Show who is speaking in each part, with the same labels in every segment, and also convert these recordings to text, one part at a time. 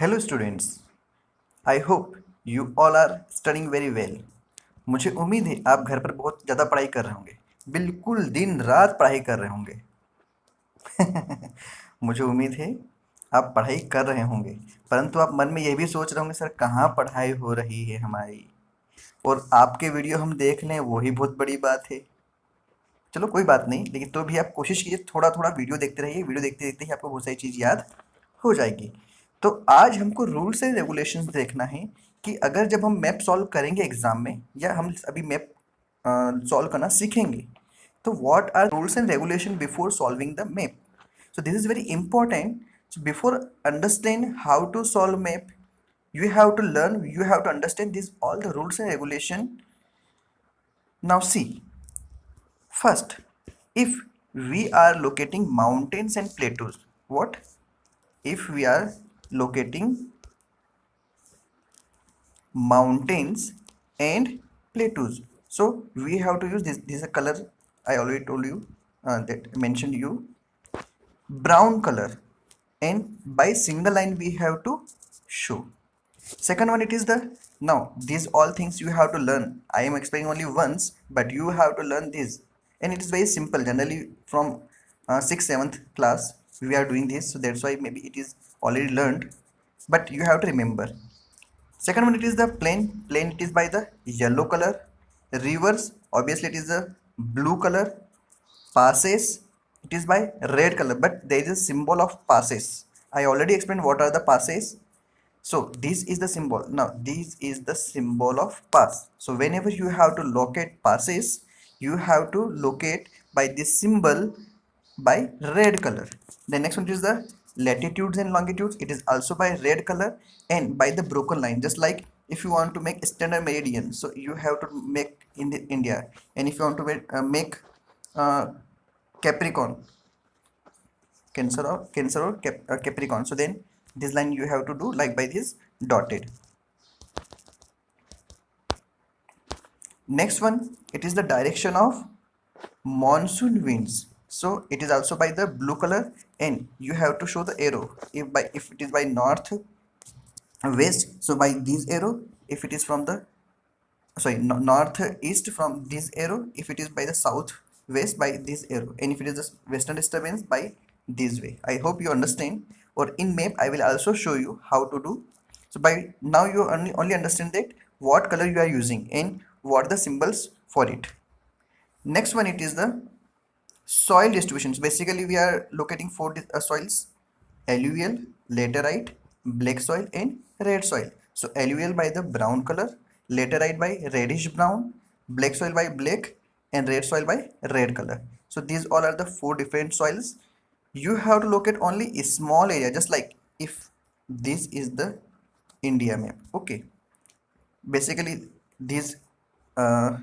Speaker 1: Hello students, I hope you all are studying very well. मुझे उम्मीद है आप घर पर बहुत ज़्यादा पढ़ाई कर रहे होंगे, बिल्कुल दिन रात पढ़ाई कर रहे होंगे। मुझे उम्मीद है आप पढ़ाई कर रहे होंगे, परंतु आप मन में ये भी सोच रहे होंगे सर कहाँ पढ़ाई हो रही है हमारी, और आपके वीडियो हम देख लें वही बहुत बड़ी बात है। चलो कोई बात नहीं, लेकिन तो भी आप कोशिश कीजिए, थोड़ा थोड़ा वीडियो देखते रहिए। वीडियो देखते देखते ही आपको बहुत सारी चीज़ याद हो जाएगी। तो आज हमको रूल्स एंड रेगुलेशंस देखना है कि अगर जब हम मैप सॉल्व करेंगे एग्जाम में, या हम अभी मैप सॉल्व करना सीखेंगे, तो what are rules and regulation before solving the map. So this is very important. So before understand how to solve map, you have to understand these all the rules and regulation. Now see, first, if we are locating mountains and plateaus, what? If we are locating mountains and plateaus, so we have to use this. This is a color I already told you, that I mentioned you, brown color, and by single line we have to show. Second one, it is the, now these all things you have to learn. I am explaining only once, but you have to learn this, and it is very simple. Generally from 6th 7th class we are doing this, so that's why maybe it is already learned, but you have to remember. Second one, it is the plain it is by the yellow color. Rivers, obviously it is the blue color. Passes, it is by red color, but there is a symbol of passes. I already explained what are the passes. So this is the symbol. Now this is the symbol of pass. So whenever you have to locate passes, you have to locate by this symbol by red color. The next one is the latitudes and longitudes. It is also by red color and by the broken line. Just like if you want to make standard meridian, so you have to make in the India, and if you want to make uh, Capricorn, Capricorn, so then this line you have to do like by this dotted. Next one, it is the direction of monsoon winds. So it is also by the blue color, and you have to show the arrow. If it is by north west, so by this arrow. If it is from the, sorry, north east, from this arrow. If it is by the south west, by this arrow, and if it is the western disturbance, by this way. I hope you understand. Or in map I will also show you how to do. So by now you only understand that what color you are using and what the symbols for it. Next one, it is the soil distributions. Basically we are locating four soils: alluvial, laterite, black soil, and red soil. So alluvial by the brown color, laterite by reddish brown, black soil by black, and red soil by red color. So these all are the four different soils. You have to locate only a small area, just like if this is the India map. Okay, basically this uh,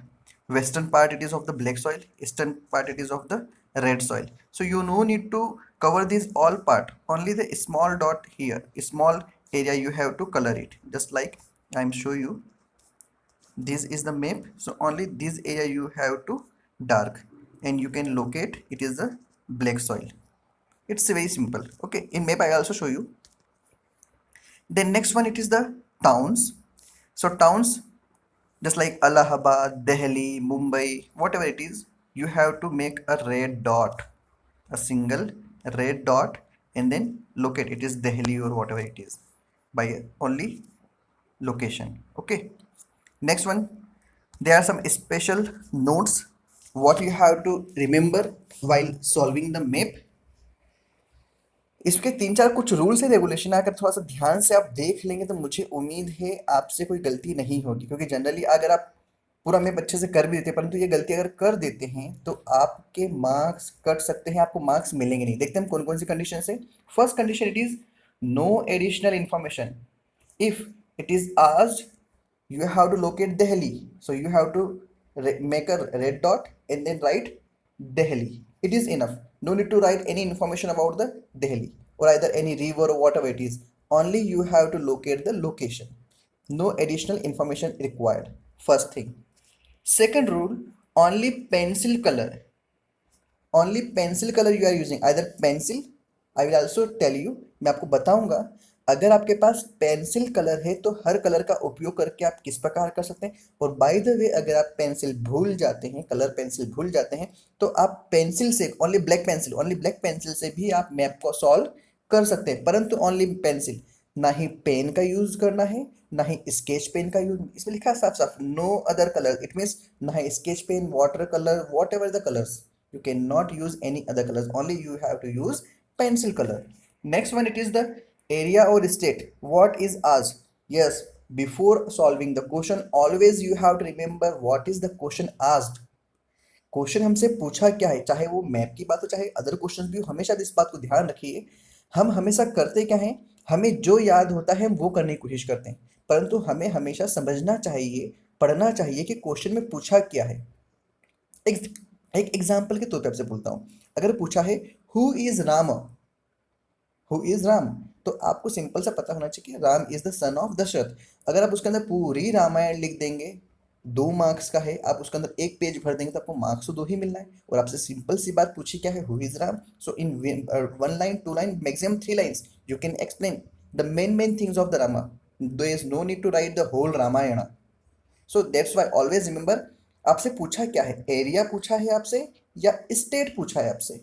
Speaker 1: western part it is of the black soil, eastern part it is of the red soil. So you no need to cover this all part, only the small dot here, a small area you have to color it. Just like I'm show you, this is the map, so only this area you have to dark, and you can locate it is the black soil. It's very simple. Okay, in map I also show you. Then next one, it is the towns. So towns, just like Allahabad, Delhi, Mumbai, whatever it is, you have to make a red dot, a single red dot, and then locate it is Delhi or whatever it is by only location. Okay. Next one, there are some special notes what you have to remember while solving the map. इसके तीन चार कुछ rules है, regulation अगर थोड़ा सा ध्यान से आप देख लेंगे तो मुझे उम्मीद है आपसे कोई गलती नहीं होगी, क्योंकि जनरली अगर आप पूरा मैप अच्छे से कर भी देते हैं, परंतु ये गलती अगर कर देते हैं तो आपके मार्क्स कट सकते हैं, आपको मार्क्स मिलेंगे नहीं। देखते हैं कौन कौन सी कंडीशन है। First condition, it is no additional information. If it is asked you have to locate Delhi, so you have to make a red dot and then write Delhi. It is enough, no need to write any information about the Delhi or either any river or whatever it is, only you have to locate the location, no additional information required. First thing. Second rule, only pencil color, only pencil color you are using, either pencil, I will also tell you, मैं आपको बताऊंगा, अगर आपके पास pencil colour है तो हर colour का उपयोग करके आप किस प्रकार कर सकते हैं। और बाय द वे अगर आप पेंसिल भूल जाते हैं, कलर पेंसिल भूल जाते हैं, तो आप पेंसिल से ओनली ब्लैक पेंसिल से भी आप मैप को सॉल्व कर सकते हैं, परंतु ओनली पेंसिल, ना ही पेन का यूज करना है, ना ही स्केच पेन का यूज। इसमें लिखा है साफ साफ, no other colour, it means ना ही sketch pen, water colour, whatever the colours, you cannot use any other colors, only you have to use pencil color. Next one, it is the area or state. What is asked? Yes, before solving the question always you have to remember what is the question asked. Question हमसे पूछा क्या है, चाहे वो map की बात हो चाहे अदर क्वेश्चन भी हो, हमेशा इस बात को ध्यान रखिए। हम हमेशा करते क्या है, हमें जो याद होता है हम वो करने की कोशिश करते हैं, परंतु हमें हमेशा समझना चाहिए, पढ़ना चाहिए कि क्वेश्चन में पूछा क्या है। एक एक एग्जाम्पल के तौर पे आपसे बोलता हूँ, अगर पूछा है who is Ram, who is Ram, तो आपको सिंपल सा पता होना चाहिए कि Ram is the son of Dasharath. अगर आप उसके अंदर पूरी रामायण लिख देंगे, 2 मार्क्स का है, आप उसके अंदर एक पेज भर देंगे तो आपको मार्क्स तो 2 ही मिलना है। और आपसे सिंपल सी बात पूछी क्या है, who is Ram, so in 1 line 2 line maximum 3 lines you can explain the main things of the Rama. There is no need to write the whole Ramayana. So that's why always remember, आपसे पूछा क्या है, एरिया पूछा है आपसे या स्टेट पूछा है आपसे।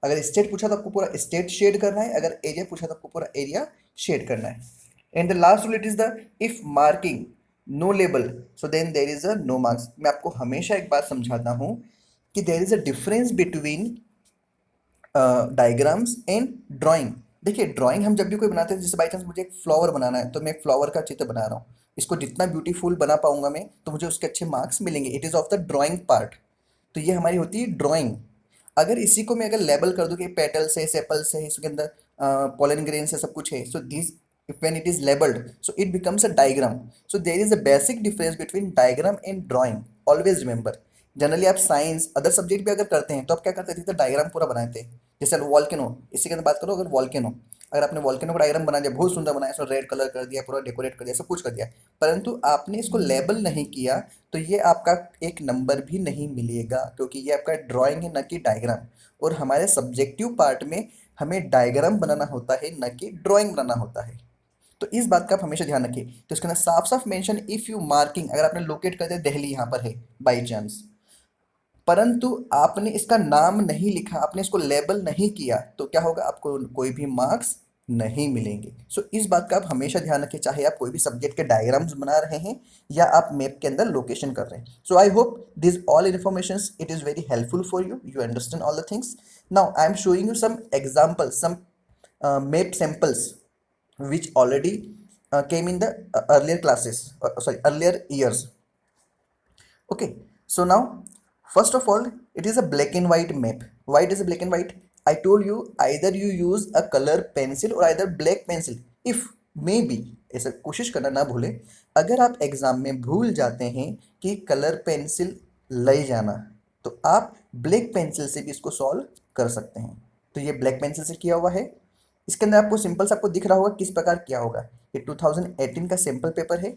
Speaker 1: अगर स्टेट पूछा तो आपको पूरा स्टेट शेड करना है, अगर एरिया पूछा तो आपको पूरा एरिया शेड करना है। And the last rule it is the if marking no label so then there is a no marks. मैं आपको हमेशा एक बात समझाता हूँ कि there is a difference between diagrams and drawing. देखिए ड्राइंग हम जब भी कोई बनाते हैं, जैसे बाई चांस मुझे एक फ्लावर बनाना है तो मैं एक फ्लावर का चित्र बना रहा हूँ, इसको जितना ब्यूटीफुल बना पाऊंगा मैं तो मुझे उसके अच्छे मार्क्स मिलेंगे, it is of the drawing part. तो ये हमारी होती है ड्राइंग। अगर इसी को मैं अगर लेबल कर दूँ कि पेटल्स है, सेपल्स है, इसके अंदर पोलन ग्रेन्स है, सब कुछ है, so this when it is labeled so it becomes a diagram. So there is a basic difference between diagram and drawing, always remember. Generally आप साइंस अदर सब्जेक्ट भी अगर करते हैं तो आप क्या करते थे, तो डायग्राम पूरा बनाते हैं। जैसे वॉल्केनो, इसी के अंदर बात करो, अगर वॉल्केनो, अगर आपने वॉल्केनो का डायग्राम बना दिया, बहुत सुंदर बनाया, इसको रेड कलर कर दिया, पूरा डेकोरेट कर दिया, सब कुछ कर दिया, परंतु आपने इसको लेबल नहीं किया, तो ये आपका एक नंबर भी नहीं मिलेगा, क्योंकि ये आपका ड्राइंग है न कि डायग्राम। और हमारे सब्जेक्टिव पार्ट में हमें डायग्राम बनाना होता है न कि ड्राइंग बनाना होता है। तो इस बात का आप हमेशा ध्यान रखिए। तो इसके अंदर साफ साफ मेंशन इफ यू मार्किंग, अगर आपने लोकेट कर दिया दिल्ली यहाँ पर है बाई चांस, परंतु आपने इसका नाम नहीं लिखा, आपने इसको लेबल नहीं किया, तो क्या होगा, आपको कोई भी मार्क्स नहीं मिलेंगे। सो इस बात का आप हमेशा ध्यान रखें, चाहे आप कोई भी सब्जेक्ट के डायग्राम्स बना रहे हैं या आप मैप के अंदर लोकेशन कर रहे हैं। So I hope this all information it is very helpful for you, you understand all the things. Now I am showing you some examples, some map samples which already came in the earlier classes, sorry, earlier years. Okay, so now first of all it is a black and white map. Why it is a black and white? I told you either you use a color pencil or either black pencil. If maybe ऐसा कोशिश करना ना भूलें, अगर आप exam में भूल जाते हैं कि कलर पेंसिल ले जाना, तो आप ब्लैक पेंसिल से भी इसको सॉल्व कर सकते हैं। तो ये ब्लैक पेंसिल से किया हुआ है, इसके अंदर आपको सिंपल सा आपको दिख रहा होगा किस प्रकार किया होगा। ये 2018 का सैम्पल पेपर है।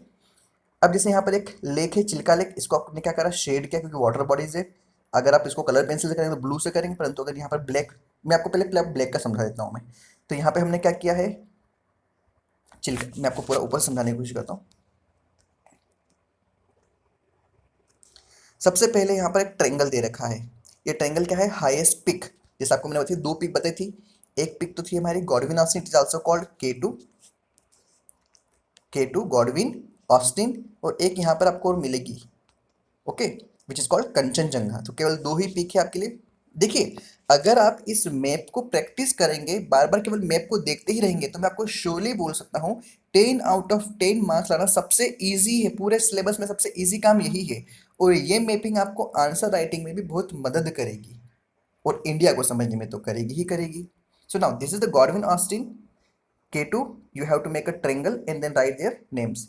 Speaker 1: अब जैसे यहाँ पर एक लेक है, चिल्का लेक, इसको आपने क्या करा, शेड किया, क्योंकि वाटर बॉडीज है। अगर आप इसको कलर पेंसिल से करेंगे तो ब्लू से करेंगे, परंतु अगर यहाँ पर ब्लैक, मैं आपको पहले ब्लैक का समझा देता हूँ मैं। तो यहाँ पे हमने क्या किया है, चिल्का, मैं आपको पूरा ऊपर समझाने की कोशिश करता हूँ। सबसे पहले यहाँ पर एक ट्रेंगल दे रखा है, ये ट्रेंगल क्या है, हाईएस्ट पिक। जैसे आपको मैंने बताई 2 पिक बताई थी, एक पिक तो थी हमारी Godwin Austen, it is also called K2 Godwin Austen, और एक यहाँ पर आपको और मिलेगी, okay, which is called Kanchenjunga. तो केवल 2 ही पिक है आपके लिए। देखिए अगर आप इस मैप को प्रैक्टिस करेंगे, बार बार केवल मैप को देखते ही रहेंगे, तो मैं आपको श्योरली बोल सकता हूँ 10 आउट ऑफ 10 मार्क्स लाना सबसे इजी है, पूरे सिलेबस में सबसे इजी काम यही है। और ये मैपिंग आपको आंसर राइटिंग में भी बहुत मदद करेगी, और इंडिया को समझने में तो करेगी ही करेगी। So now this is the Godwin Austen K2, you have to make a triangle and then write their names.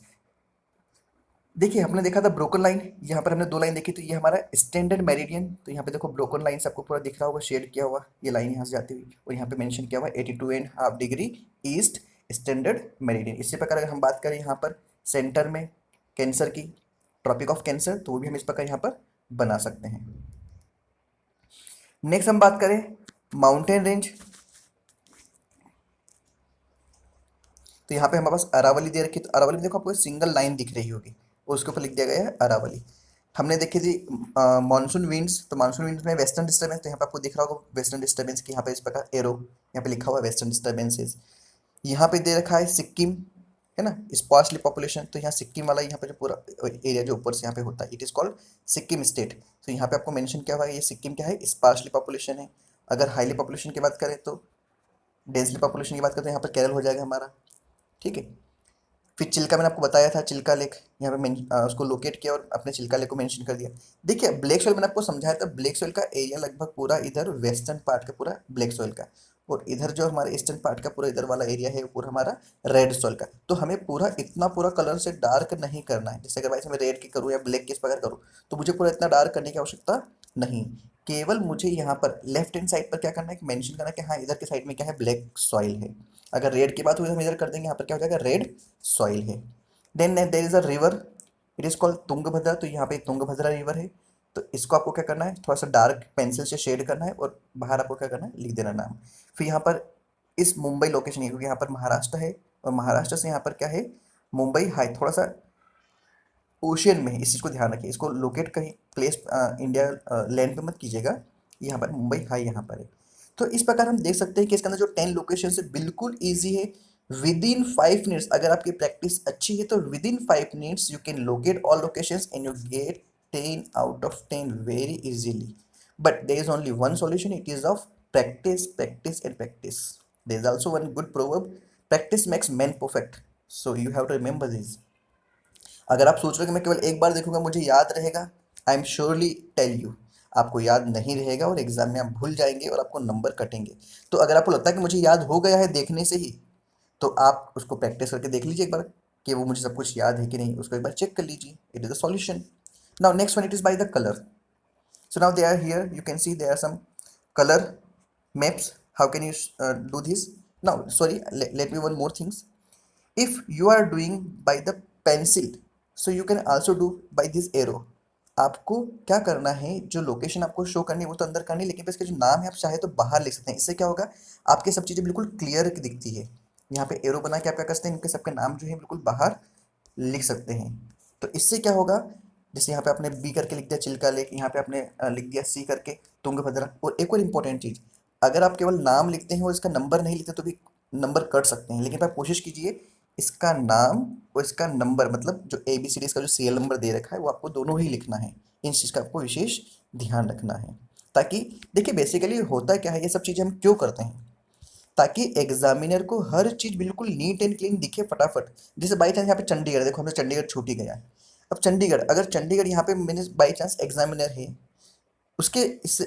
Speaker 1: देखिए हमने देखा था ब्रोकन लाइन, यहाँ पर हमने 2 लाइन देखी, तो ये हमारा स्टैंडर्ड मेरिडियन। तो यहाँ पे देखो ब्रोकन लाइन से आपको पूरा दिख रहा होगा, शेड किया हुआ, ये लाइन यहाँ से जाती हुई, और यहाँ पे मेंशन किया हुआ 82.5 डिग्री ईस्ट स्टैंडर्ड मेरिडियन। इसी प्रकार अगर हम बात करें यहाँ पर सेंटर में कैंसर की, ट्रॉपिक ऑफ कैंसर, तो वो भी हम इस प्रकार यहाँ पर बना सकते हैं। नेक्स्ट हम बात करें माउंटेन रेंज। तो यहाँ पे हमारे पास अरावली दे रखी है, तो अरावली में देखो आपको सिंगल लाइन दिख रही होगी और उसके ऊपर लिख दिया गया है अरावली। हमने देखी थी मानसून विंड्स, तो मानसून विंड्स में वेस्टर्न डिस्टर्बेंस, तो यहाँ पे आपको दिख रहा होगा वेस्टर्न डिस्टर्बेंस की यहाँ पे इस प्रकार एरो यहाँ पे लिखा हुआ है वेस्टर्न डिस्टर्बेंसेज। यहाँ पे दे रखा है सिक्किम, है ना, स्पार्सली पॉपुलेशन, तो यहाँ सिक्किम वाला यहाँ पे जो पूरा एरिया जो ऊपर से यहाँ पे होता है it is called Sikkim state. तो यहाँ पे आपको मेंशन क्या हुआ है, ये सिक्किम क्या है, स्पार्सली पॉपुलेशन है। अगर हाईली पॉपुलेशन की बात करें तो डेंसली पॉपुलेशन की बात करें तो यहाँ पर केरल हो जाएगा हमारा, ठीक है। फिर चिल्का मैंने आपको बताया था, चिल्का लेक यहाँ पे उसको लोकेट किया और अपने चिल्का लेक को मेंशन कर दिया। देखिए ब्लैक सॉइल मैंने आपको समझाया था, ब्लैक सॉइल का एरिया लगभग पूरा इधर वेस्टर्न पार्ट का पूरा ब्लैक सॉइल का, और इधर जो हमारे ईस्टर्न पार्ट का पूरा इधर वाला एरिया है वो पूरा हमारा रेड सॉइल का। तो हमें पूरा इतना पूरा कलर से डार्क नहीं करना है, जैसे अगर भाई मैं रेड की करूँ या ब्लैक की इस प्रकार करूँ तो मुझे पूरा इतना डार्क करने की आवश्यकता नहीं। केवल मुझे यहाँ पर लेफ्ट हैंड साइड पर क्या करना है, मेंशन करना है कि हाँ इधर के साइड में क्या है, ब्लैक सॉइल है। अगर रेड की बात हुई तो हम इधर कर देंगे, यहाँ पर क्या हो जाएगा, रेड सॉइल है। Then there is a river, it is called Tungabhadra, तो यहाँ पे तुंगभद्रा रिवर है। तो इसको आपको क्या करना है, थोड़ा सा डार्क पेंसिल से शेड करना है और बाहर आपको क्या करना है, लिख देना नाम। फिर यहाँ पर इस मुंबई लोकेशन है क्योंकि यहाँ पर महाराष्ट्र है, और महाराष्ट्र से यहाँ पर क्या है, मुंबई हाई, थोड़ा सा ओशियन में है, इस चीज़ को ध्यान रखिए। इसको लोकेट कहीं प्लेस इंडिया लैंड पे मत कीजिएगा, यहाँ पर मुंबई हाई यहाँ पर है। तो इस प्रकार हम देख सकते हैं कि इसके अंदर जो 10 लोकेशन है बिल्कुल ईजी है। विद इन 5 मिनट्स अगर आपकी प्रैक्टिस अच्छी है तो within 5 minutes you can locate all locations and you get 10 out of 10 very easily. But there is only one solution, it is of practice practice and practice. There is also one good proverb, practice makes man perfect, so you have to remember this. अगर आप सोच रहे हो कि मैं केवल एक बार देखूंगा मुझे याद रहेगा, I am surely tell you आपको याद नहीं रहेगा और एग्जाम में आप भूल जाएंगे और आपको नंबर कटेंगे। तो अगर आपको लगता है कि मुझे याद हो गया है देखने से ही, तो आप उसको प्रैक्टिस करके देख लीजिए एक बार कि वो मुझे सब कुछ याद है कि नहीं, उसको एक बार चेक कर लीजिए, it is the solution. Now next one, it is by the colour. So now they are here, you can see there are some color maps. How can you do this? Now sorry, let me one more things. If you are doing by the pencil, so you can also do by this arrow. आपको क्या करना है, जो location आपको show करनी है वो तो अंदर करनी है, लेकिन इसके जो नाम है आप चाहे तो बाहर लिख सकते हैं। इससे क्या होगा, आपके सब चीज़ें बिल्कुल क्लियर दिखती है। यहाँ पे एरो बना के आप क्या कर सकते हैं, इनके सबके नाम जो है बिल्कुल बाहर लिख सकते हैं। तो इससे क्या होगा, जैसे यहाँ पे आपने बी करके लिख दिया चिल्का लेक, यहाँ पे आपने लिख दिया सी करके तुंगभद्रा। और एक और इम्पोर्टेंट चीज़, अगर आप केवल नाम लिखते हैं और इसका नंबर नहीं लिखते तो भी नंबर कट सकते हैं, लेकिन आप कोशिश कीजिए इसका नाम और इसका नंबर, मतलब जो ए बी सी डी इसका जो सीरियल नंबर दे रखा है वो आपको दोनों ही लिखना है। इन चीज़ का आपको विशेष ध्यान रखना है, ताकि देखिए बेसिकली होता क्या है, ये सब चीज़ें हम क्यों करते हैं, ताकि एग्जामिनर को हर चीज़ बिल्कुल नीट एंड क्लीन दिखे फटाफट। जैसे बाई चांस यहाँ पे चंडीगढ़, देखो हमने चंडीगढ़ छूट ही गया। अब चंडीगढ़, अगर चंडीगढ़ यहाँ पे मैंने बाई चांस एग्जामिनर है उसके इस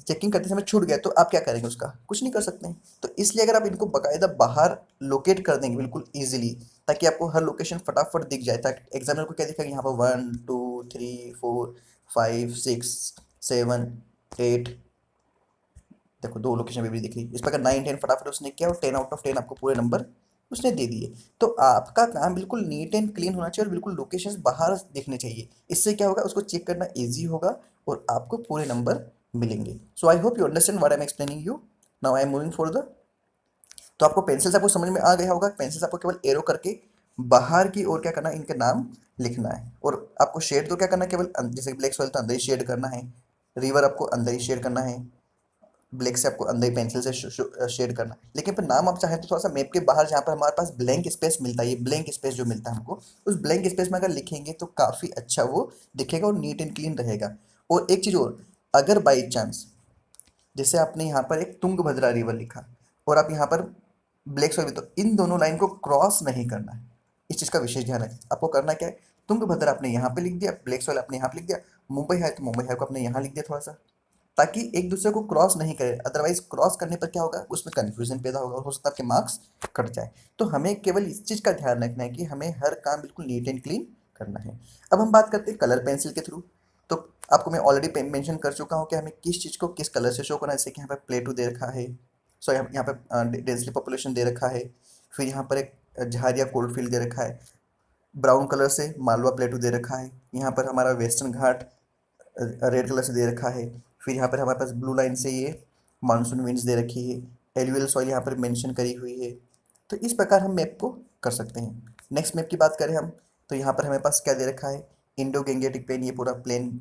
Speaker 1: चेकिंग करते समय छूट गया, तो आप क्या करेंगे, उसका कुछ नहीं कर सकते हैं। तो इसलिए अगर आप इनको बाकायदा बाहर लोकेट कर देंगे बिल्कुल ईजिली, ताकि आपको हर लोकेशन फटाफट दिख जाए, ताकि एग्जामिनर को क्या दिखेगा, यहाँ पर 1 2 3 4 5 6 7 8, देखो 2 लोकेशन पे भी दिख रही है। इस प्रकार 9 10 फटाफट उसने किया और 10 out of 10 आपको पूरे नंबर उसने दे दिए। तो आपका काम बिल्कुल नीट एंड क्लीन होना चाहिए और बिल्कुल लोकेशंस बाहर दिखने चाहिए। इससे क्या होगा, उसको चेक करना इजी होगा और आपको पूरे नंबर मिलेंगे। So I hope you understand what I am explaining you. Now I am moving for the, तो आपको पेंसिल से आपको समझ में आ गया होगा, पेंसिल से आपको केवल एरो करके बाहर की ओर क्या करना है, इनके नाम लिखना है। और आपको शेड तो क्या करना है, केवल जैसे ब्लैक सॉइल तो अंदर ही शेड करना है, रिवर आपको अंदर ही शेड करना है, ब्लैक से आपको अंदर ही पेंसिल से शेड करना। लेकिन फिर नाम आप चाहें तो थोड़ा सा मैप के बाहर जहाँ पर हमारे पास ब्लैंक स्पेस मिलता है, ये ब्लैंक स्पेस जो मिलता है हमको, उस ब्लैंक स्पेस में अगर लिखेंगे तो काफ़ी अच्छा वो दिखेगा और नीट एंड क्लीन रहेगा। और एक चीज़ और, अगर बाई चांस जैसे आपने यहाँ पर एक तुंगभद्रा रिवर लिखा और आप यहाँ पर ब्लैक सॉइल, तो इन दोनों लाइन को क्रॉस नहीं करना है, इस चीज़ का विशेष ध्यान रखें। आपको करना क्या है, तुंगभद्रा आपने यहाँ पे लिख दिया, ब्लैक सॉइल आपने यहाँ पे लिख दिया, मुंबई है तो मुंबई है को आपने यहाँ लिख दिया थोड़ा सा, ताकि एक दूसरे को क्रॉस नहीं करे। अदरवाइज क्रॉस करने पर क्या होगा, उसमें कन्फ्यूजन पैदा होगा और हो सकता है आपके मार्क्स कट जाए। तो हमें केवल इस चीज़ का ध्यान रखना है कि हमें हर काम बिल्कुल नीट एंड क्लीन करना है। अब हम बात करते हैं कलर पेंसिल के थ्रू। तो आपको मैं ऑलरेडी मेंशन कर चुका हूँ कि हमें किस चीज़ को किस कलर से शो करना है। जैसे कि यहाँ पर प्लेटू दे रखा है, सो यहाँ पर डेंसली पॉपुलेशन दे रखा है, फिर यहाँ पर एक झारिया कोल्डफील्ड दे रखा है, ब्राउन कलर से मालवा प्लेटू दे रखा है, यहाँ पर हमारा वेस्टर्न घाट रेड कलर से दे रखा है, फिर यहाँ पर हमारे पास ब्लू लाइन से ये मानसून विंड्स दे रखी है, एलुवियल सॉइल यहाँ पर मेंशन करी हुई है, तो इस प्रकार हम मैप को कर सकते हैं। नेक्स्ट मैप की बात करें हम, तो यहाँ पर हमें पास क्या दे रखा है, इंडो गेंगेटिक प्लेन, ये पूरा प्लेन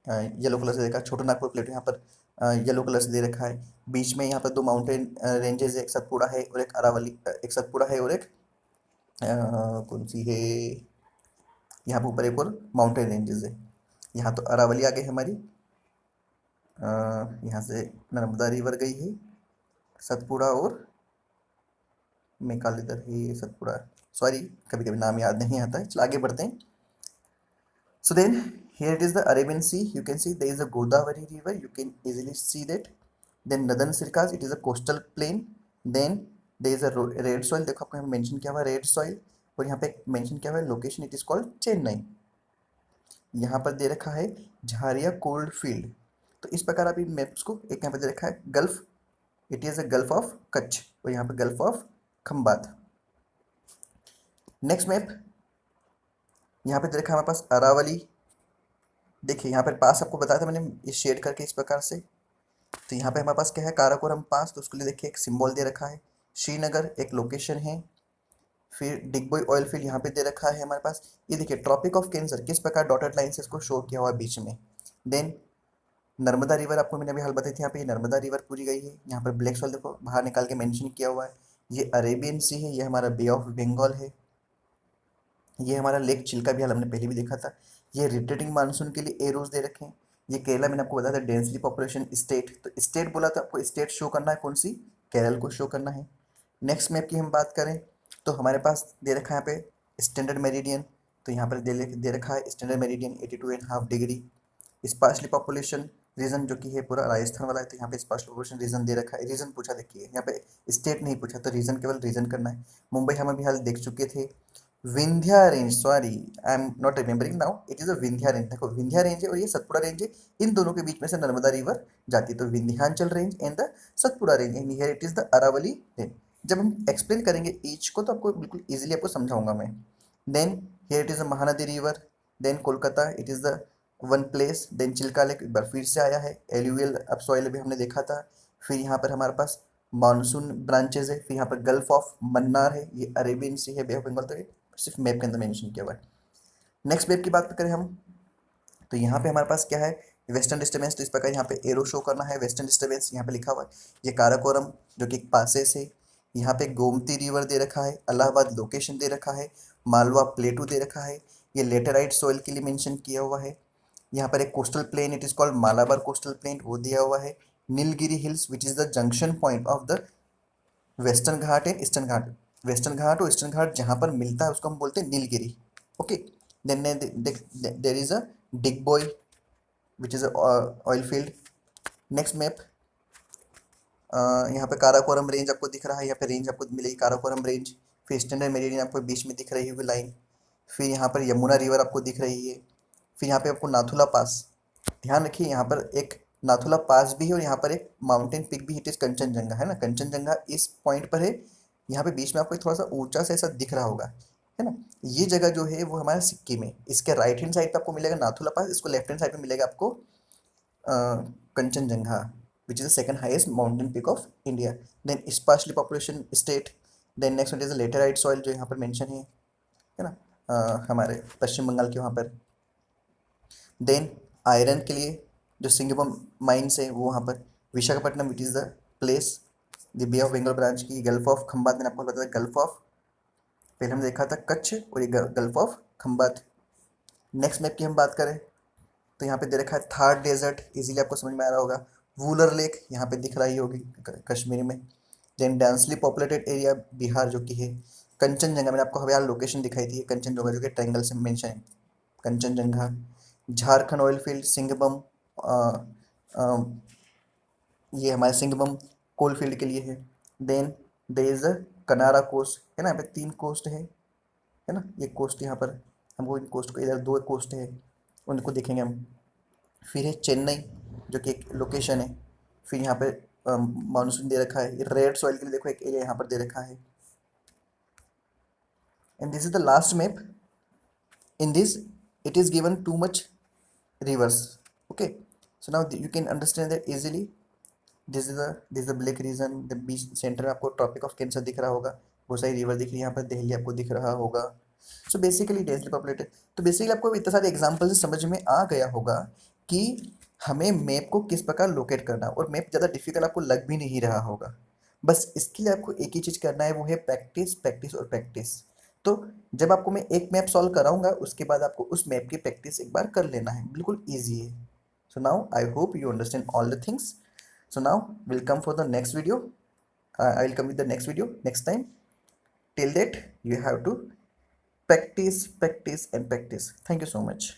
Speaker 1: येलो कलर से देखा, छोटा नागपुर प्लेटो यहाँ पर येलो कलर से दे रखा है। बीच में यहाँ पर दो माउंटेन रेंजेस है, एक सतपुड़ा है और एक अरावली, एक सतपुड़ा है और एक कौन सी है, यहाँ पर ऊपर एक और माउंटेन रेंजेस है। यहाँ तो अरावली आ गई हमारी, यहाँ से नर्मदा रिवर गई है, सतपुड़ा और मेकालिदर है ये सतपुड़ा, सॉरी कभी कभी नाम याद नहीं आता है। चलो आगे बढ़ते हैं। So then here it is the Arabian Sea. You can see there is a Godavari river. You can easily see that. Then Northern Sirkaz, it is a coastal plain. Then there is a red soil. देखो आपको यहाँ mention किया हुआ red soil, और यहाँ पे mention किया हुआ location, it is called Chennai. यहाँ पर दे रखा है झारिया कोल्ड फील्ड। तो इस प्रकार आप इन मैप्स को, एक यहाँ पर दे रखा है gulf, it is a gulf of Kutch, और यहाँ पर gulf of Khambhat. Next map यहाँ पे दे रखा है हमारे पास अरावली। देखिए यहाँ पर पास आपको बताया था मैंने, ये शेड करके इस प्रकार से। तो यहाँ पे हमारे पास क्या है, काराकोरम पास, तो उसके लिए देखिए एक सिंबल दे रखा है। श्रीनगर एक लोकेशन है। फिर डिगबोई ऑयल फील्ड यहाँ पे दे रखा है हमारे पास। ये देखिए ट्रॉपिक ऑफ कैंसर किस प्रकार डॉटेड लाइन से इसको शो किया हुआ है बीच में। देन नर्मदा रिवर आपको मैंने अभी हाल बताई थी, यहाँ पे नर्मदा रिवर पूरी गई है। यहाँ पर ब्लैक सॉइल देखो बाहर निकाल के मेंशन किया हुआ है। ये अरेबियन सी है, ये हमारा बे ऑफ बंगाल है, ये हमारा लेक चिल्का भी हाल हमने पहले भी देखा था। ये रिटेटिंग मानसून के लिए एरोज दे रखे हैं। ये केरला मैंने आपको बताया था डेंसली पॉपुलेशन स्टेट, तो स्टेट बोला तो आपको स्टेट शो करना है कौन सी, केरल को शो करना है। नेक्स्ट मैप की हम बात करें तो हमारे पास दे रखा है यहाँ पे स्टैंडर्ड मेरिडियन। तो यहाँ पर दे रखा है स्टैंडर्ड मेरिडियन 82.5 डिग्री। स्पार्सली पॉपुलेशन रीजन जो कि है पूरा राजस्थान वाला है, तो यहाँ पे स्पार्सली पॉपुलेशन रीजन दे रखा है। रीजन पूछा देखिए, यहाँ पे स्टेट नहीं पूछा, तो रीजन केवल रीजन करना है। मुंबई हम अभी हाल देख चुके थे। Vindhya range, sorry I am not remembering now, it is a Vindhya range. देखो विंध्या रेंज है और ये सतपुड़ा रेंज है, इन दोनों के बीच में से नर्मदा रिवर जाती है। तो Vindhyachal range and the Satpura range, and here it is the Aravalli range. जब हम एक्सप्लेन करेंगे ईच को तो आपको बिल्कुल इजीली आपको समझाऊंगा मैं। Then here it is a Mahanadi river. Then Kolkata it is the one place. Then Chilka lake एक बार फिर से आया है, एल्यूवियल अब सॉइल भी हमने देखा था। फिर यहाँ पर हमारे पास मानसून ब्रांचेज है। फिर यहाँ पर गल्फ ऑफ मन्नार है, ये अरेबियन सी है, बे ऑफ बंगाल, तो ये सिर्फ मैप के अंदर मेंशन किया हुआ है। नेक्स्ट मैप की बात करें हम, तो यहाँ पे हमारे पास क्या है, वेस्टर्न डिस्टर्बेंस। तो इस प्रकार यहाँ पे एरो शो करना है वेस्टर्न डिस्टर्बेंस, यहाँ पे लिखा हुआ है। ये काराकोरम जो कि एक पासेस है। यहाँ पे गोमती रिवर दे रखा है, इलाहाबाद लोकेशन दे रखा है, मालवा प्लेटू दे रखा है, ये लेटेराइट सॉइल के लिए मेंशन किया हुआ है। यहाँ पर एक coastal plain, it is called Malabar coastal plain, वो दिया हुआ है। Nilgiri hills which is the junction point of the western ghat and eastern ghat. Western ghat और ईस्टर्न घाट जहाँ पर मिलता है उसको हम बोलते हैं Nilgiri. Okay, then there is a Digboi which is oil field. Next map, यहाँ पे काराकोरम रेंज आपको दिख रहा है, यहाँ पे रेंज आपको मिलेगी काराकोरम रेंज। फिर स्टैंडर्ड मेरिडियन आपको बीच में दिख रही होगी लाइन। फिर यहाँ पर यमुना रिवर आपको दिख रही है। फिर यहाँ पे आपको नाथुला पास, ध्यान रखिए यहाँ पर एक नाथुला पास भी है, और यहाँ पर एक माउंटेन पिक भी, इट इज कंचनजंगा है ना, कंचनजंगा इस पॉइंट पर है। यहाँ पे बीच में आपको थोड़ा सा ऊंचा से ऐसा दिख रहा होगा, है ना। ये जगह जो है वो हमारा सिक्किम है। इसके राइट हैंड साइड पे आपको मिलेगा नाथुला पास, इसको लेफ्ट हैंड साइड पे मिलेगा आपको Kanchenjunga which is the second highest mountain peak of India. Then sparsely population state. Then next is laterite soil जो यहाँ पर मेंशन है ना, हमारे पश्चिम बंगाल के वहाँ पर। देन आयरन के लिए जो सिंगबम माइंस है वो वहाँ पर। Visakhapatnam it is the place. The bay of Bengal branch की गल्फ ऑफ खंबात, मैंने आपको बताया गल्फ ऑफ, पहले हमने देखा था कच्छ, और ये gulf of Khambhat. Next map की हम बात करें तो यहाँ पे दे रखा है थार डेजर्ट, इजीली आपको समझ में आ रहा होगा। वूलर लेक यहाँ पे दिख रही होगी कश्मीर में। Then densely populated area Bihar जो कि है। कंचनजंगा मैंने आपको यहाँ लोकेशन दिखाई थी, कंचनजंगा जो कि ट्रायंगल से मेंशन है, कंचनजंगा। झारखंड ऑयल फील्ड सिंगबम, ये हमारे सिंगबम कोल फील्ड के लिए है। Then there is a Kanara coast, है ना, यहाँ पे 3 कोस्ट है ना, ये कोस्ट यहाँ पर हमको, इन कोस्ट को इधर 2 कोस्ट है उनको देखेंगे हम। फिर है चेन्नई जो कि एक लोकेशन है। फिर यहाँ पे मानसून दे रखा है। रेड सॉइल के लिए देखो एक एरिया यहाँ पर दे रखा है। And this is the last map. In this it is given too much rivers. Okay, so now you can understand that easily. This is the black region, the beach center में आपको tropic of cancer दिख रहा होगा। बहुत सारी river दिख रही है यहाँ पर, दिल्ली आपको दिख रहा होगा। So basically densely populated. तो बेसिकली आपको इतने सारे एग्जाम्पल से समझ में आ गया होगा कि हमें मैप को किस प्रकार लोकेट करना है, और मैप ज़्यादा डिफिकल्ट आपको लग भी नहीं रहा होगा। बस इसके लिए आपको एक ही चीज़ करना है, वो है प्रैक्टिस, प्रैक्टिस और प्रैक्टिस। तो जब आपको मैं एक मैप सॉल्व कराऊंगा, उसके बाद आपको उस मैप की प्रैक्टिस एक बार कर लेना है, बिल्कुल ईजी है। So now I hope you understand all the things. So now will come for the next video. I will come with the next video next time. Till that, you have to practice, practice, and practice. Thank you so much.